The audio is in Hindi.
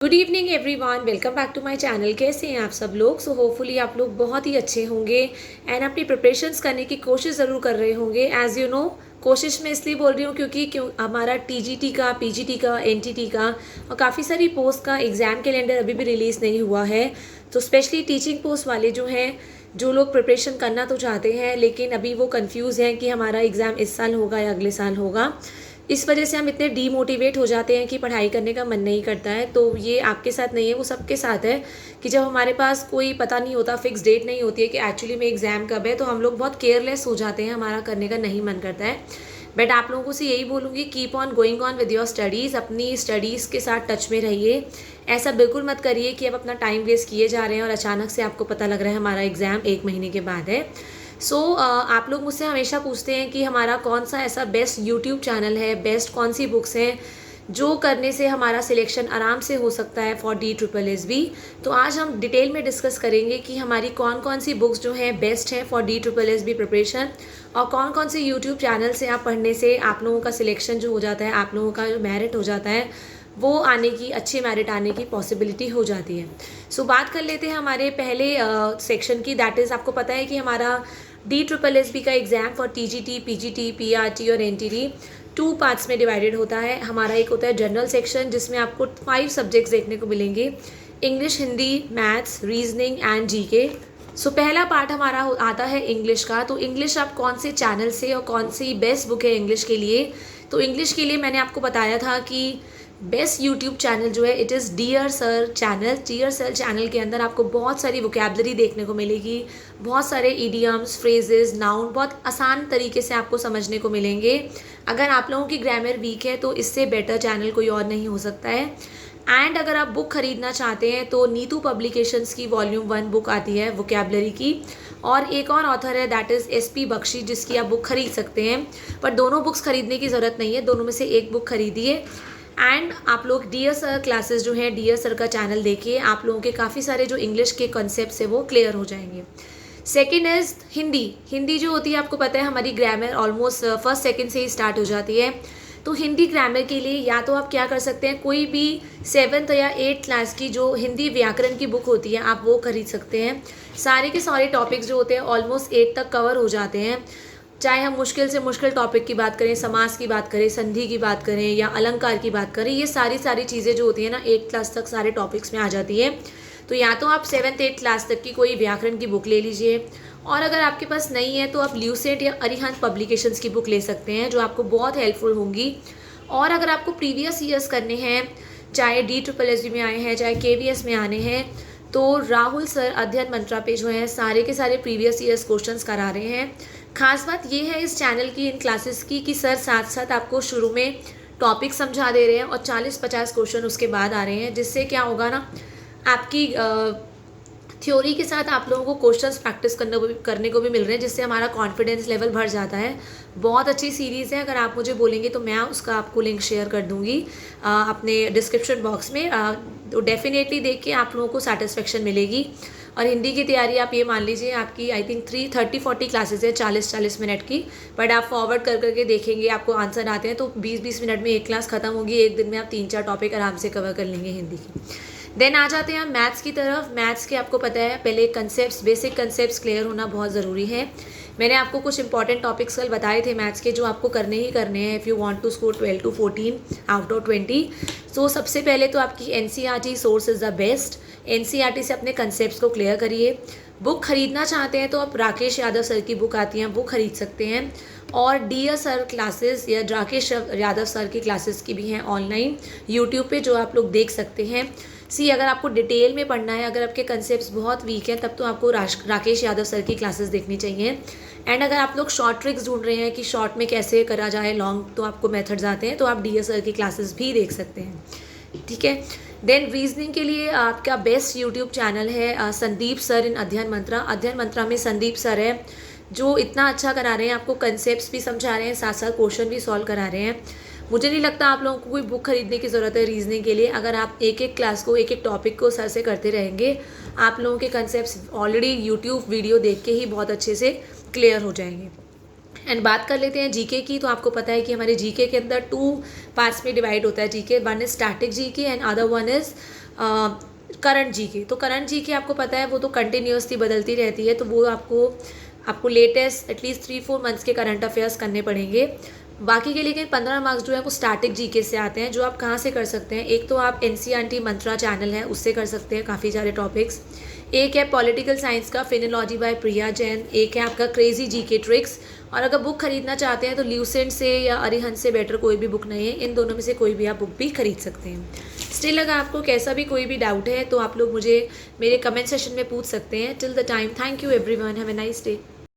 Good evening everyone, welcome back to my channel. कैसे हैं आप सब लोग? सो होपफुली आप लोग बहुत ही अच्छे होंगे एंड अपनी प्रिपरेशंस करने की कोशिश ज़रूर कर रहे होंगे। एज़ यू नो, कोशिश मैं इसलिए बोल रही हूँ क्योंकि हमारा टीजीटी का, पीजीटी का, एनटीटी का और काफ़ी सारी पोस्ट का एग्ज़ाम कैलेंडर अभी भी रिलीज़ नहीं हुआ है। तो स्पेशली टीचिंग पोस्ट वाले जो हैं, जो लोग प्रिपरेशन करना तो चाहते हैं लेकिन अभी वो कंफ्यूज हैं कि हमारा एग्ज़ाम इस साल होगा या अगले साल होगा। इस वजह से हम इतने डीमोटिवेट हो जाते हैं कि पढ़ाई करने का मन नहीं करता है। तो ये आपके साथ नहीं है, वो सबके साथ है कि जब हमारे पास कोई पता नहीं होता, फिक्स डेट नहीं होती है कि एक्चुअली में एग्ज़ाम कब है, तो हम लोग बहुत केयरलेस हो जाते हैं, हमारा करने का नहीं मन करता है। बट आप लोगों से यही बोलूँगी, keep on going on with your studies. अपनी स्टडीज़ के साथ टच में रहिए। ऐसा बिल्कुल मत करिए कि अब अपना टाइम वेस्ट किए जा रहे हैं और अचानक से आपको पता लग रहा है हमारा एग्ज़ाम 1 महीने के बाद है। आप लोग मुझसे हमेशा पूछते हैं कि हमारा कौन सा ऐसा बेस्ट यूट्यूब चैनल है, बेस्ट कौन सी बुक्स हैं जो करने से हमारा सिलेक्शन आराम से हो सकता है फॉर DSSB। तो आज हम डिटेल में डिस्कस करेंगे कि हमारी कौन कौन सी बुक्स जो हैं बेस्ट हैं फॉर DSSB प्रिपरेशन, और कौन कौन से यूट्यूब चैनल से आप पढ़ने से आप लोगों का सिलेक्शन जो हो जाता है, आप लोगों का जो मेरिट हो जाता है, वो आने की, अच्छी मेरिट आने की पॉसिबिलिटी हो जाती है। बात कर लेते हैं हमारे पहले सेक्शन की। दैट इज़, आपको पता है कि हमारा DSSB का exam for TGT, PGT, PRT और NTT 2 पार्ट्स में डिवाइडेड होता है। हमारा एक होता है जनरल सेक्शन जिसमें आपको 5 सब्जेक्ट्स देखने को मिलेंगे: English, Hindi, maths, reasoning and GK। पहला पार्ट हमारा आता है इंग्लिश का। तो इंग्लिश आप कौन से चैनल से और कौन सी बेस्ट बुक है इंग्लिश के लिए? तो इंग्लिश के लिए मैंने आपको बताया था कि बेस्ट यूट्यूब चैनल जो है, it is dear sir channel. Dear sir channel के अंदर आपको बहुत सारी वोकैबलरी देखने को मिलेगी, बहुत सारे इडियम्स, फ्रेजेस, नाउन बहुत आसान तरीके से आपको समझने को मिलेंगे। अगर आप लोगों की ग्रामर वीक है तो इससे बेटर चैनल कोई और नहीं हो सकता है। एंड अगर आप बुक खरीदना चाहते हैं तो नीतू पब्लिकेशंस की वॉल्यूम 1 बुक आती है वोकैबलरी की, और एक और ऑथर है दैट इज़ SP बख्शी, जिसकी आप बुक खरीद सकते हैं। पर दोनों बुक्स खरीदने की ज़रूरत नहीं है, दोनों में से एक बुक खरीदिए। एंड आप लोग डियर सर क्लासेस जो है, डियर सर का चैनल देखिए, आप लोगों के काफ़ी सारे जो इंग्लिश के कॉन्सेप्ट्स है वो क्लियर हो जाएंगे। Second is Hindi. हिंदी जो होती है, आपको पता है हमारी ग्रामर ऑलमोस्ट फर्स्ट सेकंड से ही स्टार्ट हो जाती है। तो हिंदी ग्रामर के लिए या तो आप क्या कर सकते हैं, कोई भी 7th या 8th क्लास की जो हिंदी व्याकरण की बुक होती है आप वो खरीद सकते हैं। सारे के सारे टॉपिक्स जो होते हैं ऑलमोस्ट 8 तक कवर हो जाते हैं। चाहे हम मुश्किल से मुश्किल टॉपिक की बात करें, समास की बात करें, संधि की बात करें या अलंकार की बात करें, ये सारी चीज़ें जो होती है ना 8th क्लास तक सारे टॉपिक्स में आ जाती है। तो या तो आप 7th 8th क्लास तक की कोई व्याकरण की बुक ले लीजिए, और अगर आपके पास नहीं है तो आप ल्यूसेंट या अरिहंत पब्लिकेशंस की बुक ले सकते हैं जो आपको बहुत हेल्पफुल होंगी। और अगर आपको प्रीवियस ईयर्स करने हैं, चाहे DSSB में आए हैं, चाहे KVS में आने हैं, तो राहुल सर अध्ययन मंत्रा पे जो है सारे के सारे प्रीवियस ईयर्स क्वेश्चंस करा रहे हैं। खास बात ये है इस चैनल की, इन क्लासेस की, कि सर साथ साथ आपको शुरू में टॉपिक समझा दे रहे हैं और 40-50 क्वेश्चन उसके बाद आ रहे हैं, जिससे क्या होगा ना, आपकी थ्योरी के साथ आप लोगों को क्वेश्चंस प्रैक्टिस करने को भी मिल रहे हैं, जिससे हमारा कॉन्फिडेंस लेवल बढ़ जाता है। बहुत अच्छी सीरीज़ है, अगर आप मुझे बोलेंगे तो मैं उसका आपको लिंक शेयर कर दूंगी अपने डिस्क्रिप्शन बॉक्स में। तो डेफिनेटली देख के आप लोगों को सेटिस्फेक्शन मिलेगी। और हिंदी की तैयारी आप ये मान लीजिए, आपकी आई थिंक 30-40 क्लासेस है 40-40 मिनट की। बट आप फॉरवर्ड कर करके देखेंगे, आपको आंसर आते हैं तो 20-20 मिनट में एक क्लास खत्म होगी। एक दिन में आप 3-4 टॉपिक आराम से कवर कर लेंगे हिंदी की। देन आ जाते हैं हम मैथ्स की तरफ। मैथ्स के आपको पता है पहले कंसेप्ट, बेसिक कंसेप्ट क्लियर होना बहुत ज़रूरी है। मैंने आपको कुछ इंपॉर्टेंट टॉपिक्स कल बताए थे मैथ्स के, जो आपको करने ही करने हैं if you want to score 12 to 14 out of 20। सबसे पहले तो आपकी NCERT source is the best. NCERT से अपने कंसेप्ट को क्लियर करिए। बुक खरीदना चाहते हैं तो आप राकेश यादव सर की बुक आती हैं, वो खरीद सकते हैं। और डियर सर क्लासेस या राकेश यादव सर की क्लासेस की भी हैं ऑनलाइन यूट्यूब पे, जो आप लोग देख सकते हैं। अगर आपको डिटेल में पढ़ना है, अगर आपके कंसेप्ट्स बहुत वीक हैं, तब तो आपको राकेश यादव सर की क्लासेस देखनी चाहिए। एंड अगर आप लोग शॉर्ट ट्रिक्स ढूंढ रहे हैं कि शॉर्ट में कैसे करा जाए लॉन्ग, तो आपको मेथड्स आते हैं, तो आप डियर सर की क्लासेस भी देख सकते हैं। ठीक है। देन रीजनिंग के लिए आपका बेस्ट यूट्यूब चैनल है संदीप सर इन अध्ययन मंत्रा। अध्ययन मंत्रा में संदीप सर है जो इतना अच्छा करा रहे हैं, आपको कंसेप्ट्स भी समझा रहे हैं, साथ साथ क्वेश्चन भी सॉल्व करा रहे हैं। मुझे नहीं लगता आप लोगों को कोई बुक खरीदने की ज़रूरत है रीजनिंग के लिए। अगर आप एक एक क्लास को, एक एक टॉपिक को सर से करते रहेंगे, आप लोगों के कंसेप्ट्स ऑलरेडी यूट्यूब वीडियो देख के ही बहुत अच्छे से क्लियर हो जाएंगे। एंड बात कर लेते हैं जीके की। तो आपको पता है कि हमारे जीके के अंदर 2 पार्ट्स में डिवाइड होता है GK. One is static GK and other one is current GK. तो करंट जीके आपको पता है वो तो कंटिन्यूसली बदलती रहती है, तो वो आपको लेटेस्ट एटलीस्ट 3-4 मंथ्स के करंट अफेयर्स करने पड़ेंगे। बाकी के लेकिन 15 मार्क्स जो है वो स्टैटिक जीके से आते हैं, जो आप कहाँ से कर सकते हैं। एक तो आप NCERT मंत्रा चैनल है उससे कर सकते हैं काफ़ी सारे टॉपिक्स। एक है पॉलिटिकल साइंस का फिनोलॉजी बाय प्रिया जैन। एक है आपका क्रेजी जीके ट्रिक्स। और अगर बुक खरीदना चाहते हैं तो ल्यूसेंट से या अरिहंत से बेटर कोई भी बुक नहीं है, इन दोनों में से कोई भी आप बुक भी खरीद सकते हैं। स्टिल अगर आपको कैसा भी कोई भी डाउट है तो आप लोग मुझे मेरे कमेंट सेशन में पूछ सकते हैं। Till the time, thank you everyone, have a nice day.